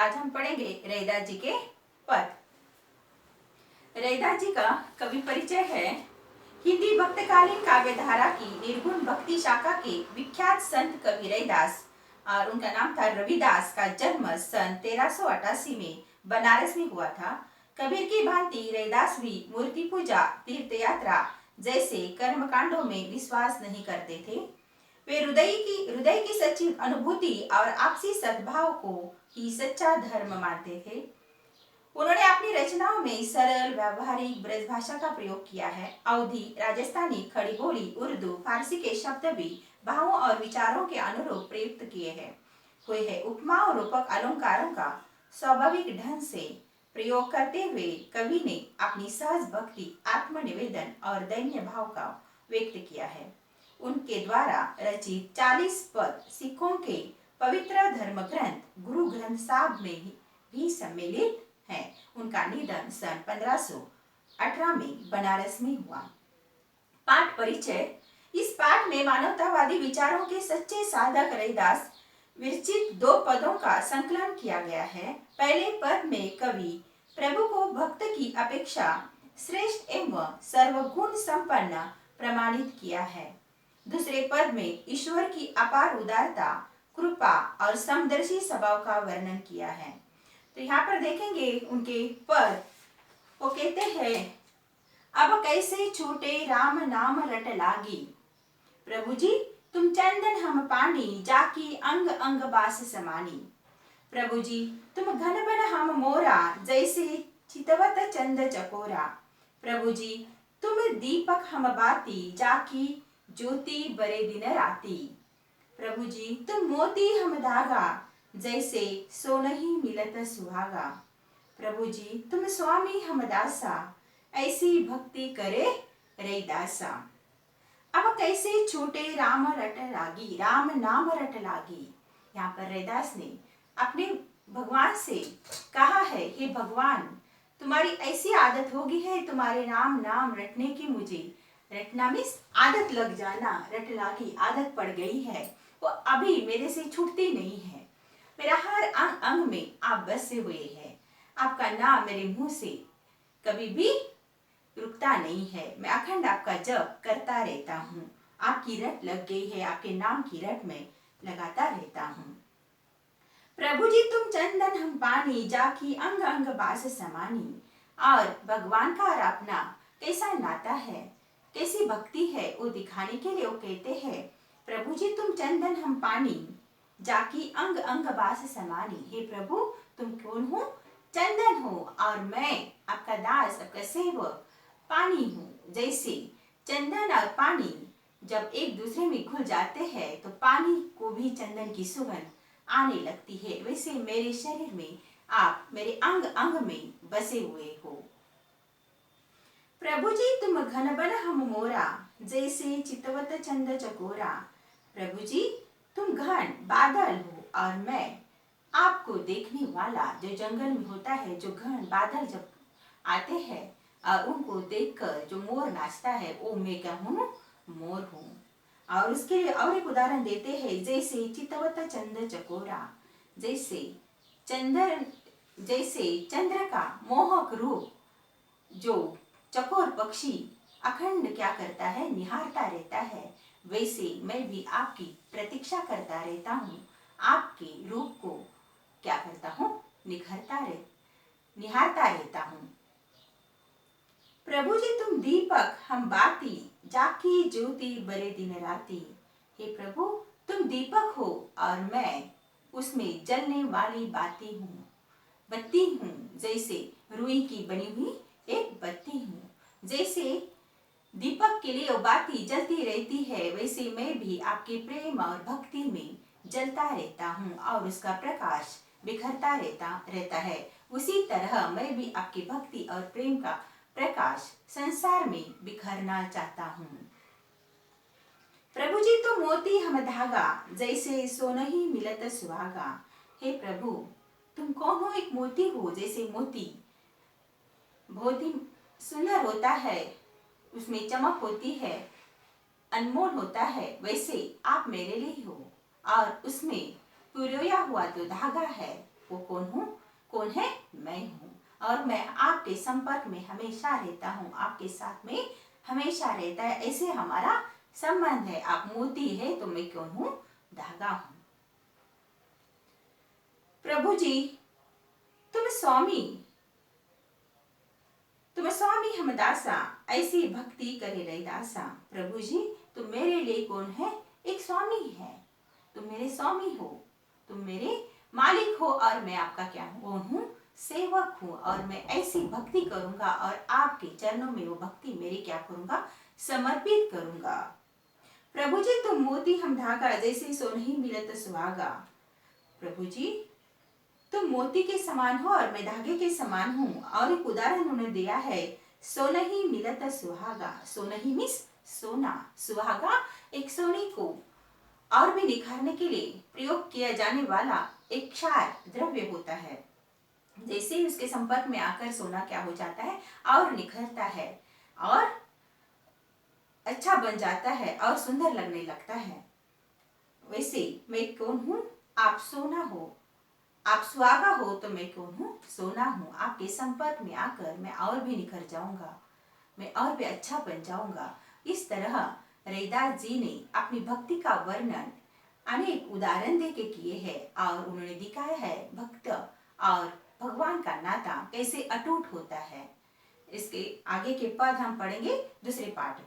आज हम पढ़ेंगे रैदास जी के पद। रैदास जी का कवि परिचय है। हिंदी भक्तकालीन काव्य धारा की निर्गुण भक्ति शाखा के विख्यात संत कवि रैदास और उनका नाम था रविदास का जन्म सन 1388 में बनारस में हुआ था। कबीर की भांति रैदास भी मूर्ति पूजा, तीर्थ यात्रा जैसे कर्मकांडों में विश्वास नहीं करते थे। वे हृदय की सच्ची अनुभूति और आपसी सद्भाव को ही सच्चा धर्म मानते थे। उन्होंने अपनी रचनाओं में सरल व्यावहारिक ब्रज भाषा का प्रयोग किया है। अवधी, राजस्थानी, खड़ी बोली, उर्दू, फारसी के शब्द भी भावों और विचारों के अनुरूप प्रयुक्त किए हैं हुए हैं। उपमा और रूपक अलंकारों का स्वाभाविक ढंग से प्रयोग करते हुए कवि ने अपनी सहज भक्ति, आत्मनिवेदन और दैन्य भाव का व्यक्त किया है। उनके द्वारा रचित 40 पद सिखों के पवित्र धर्म ग्रंथ गुरु ग्रंथ साहब में भी सम्मिलित है। उनका निधन सन 1518 में बनारस में हुआ। पाठ परिचय। इस पाठ में मानवतावादी विचारों के सच्चे साधक रैदास विरचित 2 पदों का संकलन किया गया है। पहले पद में कवि प्रभु को भक्त की अपेक्षा श्रेष्ठ एवं सर्वगुण संपन्न प्रमाणित किया है। दूसरे पद में ईश्वर की अपार उदारता, कृपा और समदर्शी स्वभाव का वर्णन किया है। तो यहाँ पर देखेंगे उनके पद। वो कहते हैं, अब कैसे छूटे राम नाम रट लागी, प्रभु जी तुम चंदन हम पानी, जाकी अंग अंग बास समानी। प्रभु जी तुम घन बन हम मोरा, जैसे चितवत चंद चकोरा। प्रभु जी तुम दीपक हम बाती, जाकी ज्योति बरे दिन राती। प्रभु जी तुम मोती हम धागा, जैसे सोनहि मिलत सुहागा। प्रभु जी तुम स्वामी हम दासा, ऐसी भक्ति करे रैदासा। अब कैसे छूटे राम रट लागी, राम नाम रट लागी। यहाँ पर रैदास ने अपने भगवान से कहा है, हे भगवान तुम्हारी ऐसी आदत होगी है तुम्हारे नाम रटने की, मुझे रटना मीन्स आदत लग जाना, रट लागी आदत पड़ गई है, वो अभी मेरे से छूटती नहीं है। मेरा हर अंग अंग में आप बसे हुए हैं। आपका नाम मेरे मुंह से कभी भी रुकता नहीं है। मैं अखंड आपका जप करता रहता हूँ। आपकी रट लग गई है, आपके नाम की रट में लगाता रहता हूँ। प्रभु जी तुम चंदन हम पानी, जाकी अंग अंग बास समानी। और भगवान का और अपना कैसा नाता है, कैसी भक्ति है, वो दिखाने के लिए वो कहते हैं, प्रभु जी तुम चंदन हम पानी, जाकी अंग अंग बास समानी। हे प्रभु तुम कौन हो? चंदन हो और मैं आपका दास, आपका सेवक पानी हूँ। जैसे चंदन और पानी जब एक दूसरे में घुल जाते हैं तो पानी को भी चंदन की सुगंध आने लगती है, वैसे मेरे शरीर में आप मेरे अंग अंग में बसे हुए हो। प्रभु जी तुम घन बन हम मोरा, जैसे चितवत चंद चकोरा। प्रभु जी तुम घन बादल हो और मैं आपको देखने वाला। जो जंगल में होता है, जो घन बादल जब आते हैं और उनको देखकर जो मोर नाचता है, वो मैं क्या हूँ? मोर हूँ। और उसके लिए और एक उदाहरण देते हैं, जैसे चितवत चंद चकोरा, जैसे चंद्र का मोहक रूप जो चकोर पक्षी अखंड क्या करता है? निहारता रहता है, वैसे मैं भी आपकी प्रतीक्षा करता रहता हूँ। आपके रूप को क्या करता हूँ? निहारता रहता हूँ। प्रभु जी तुम दीपक हम बाती, जाकी ज्योति बरे दिन राती। हे प्रभु तुम दीपक हो और मैं उसमें जलने वाली बाती हूँ, बत्ती हूँ। जैसे रुई की बनी हुई एक बत्ती हूँ। जैसे दीपक के लिए वो बाती जलती रहती है, वैसे मैं भी आपके प्रेम और भक्ति में जलता रहता हूँ और उसका प्रकाश बिखरता रहता है। उसी तरह मैं भी आपकी भक्ति और प्रेम का प्रकाश संसार में बिखरना चाहता हूँ। प्रभु जी तो मोती हम धागा, जैसे सोनहि मिलत सुहागा। हे प्रभु तुम कौन हो? एक मोती हो, जैसे मोती बहुत ही सुंदर होता है, उसमें चमक होती है, अनमोल होता है, वैसे आप मेरे लिए हो। और उसमें पिरोया हुआ जो धागा है, वो कौन हूँ? कौन है? मैं हूँ, और मैं आपके संपर्क में हमेशा रहता हूँ, आपके साथ में हमेशा रहता है, ऐसे हमारा संबंध है। आप मोती है तो मैं कौन हूँ? धागा हूँ। प्रभु जी तुम स्वामी हम दासा, ऐसी भक्ति करे रैदासा। प्रभु जी तुम मेरे लिए कौन है? एक स्वामी है, तुम मेरे स्वामी हो, तुम मेरे मालिक हो, और मैं आपका क्या हूँ? सेवक हूँ, और मैं ऐसी भक्ति करूंगा और आपके चरणों में वो भक्ति मेरी क्या करूंगा? समर्पित करूंगा। प्रभु जी तुम मोती हम धागा, जैसे सो नहीं मिलत सुहागा। प्रभु जी तुम मोती के समान हो और मैं धागे के समान हूँ। और एक उदाहरण उन्होंने दिया है, सोना ही मिलता सुहागा। सोना ही मीन्स सोना, सुहागा एक सोने को और भी निखारने के लिए प्रयोग किया जाने वाला एक क्षार द्रव्य होता है। जैसे ही उसके संपर्क में आकर सोना क्या हो जाता है? और निखरता है और अच्छा बन जाता है और सुंदर लगने लगता है। वैसे मैं कौन हूँ? आप सोना हो, आप सुहागा हो, तो मैं कौन हूँ? सोना हूँ। आपके संपर्क में आकर मैं और भी निखर जाऊंगा, मैं और भी अच्छा बन जाऊंगा। इस तरह रैदास जी ने अपनी भक्ति का वर्णन अनेक उदाहरण देके किए हैं, और उन्होंने दिखाया है भक्त और भगवान का नाता कैसे अटूट होता है। इसके आगे के पद हम पढ़ेंगे दूसरे पाठ में।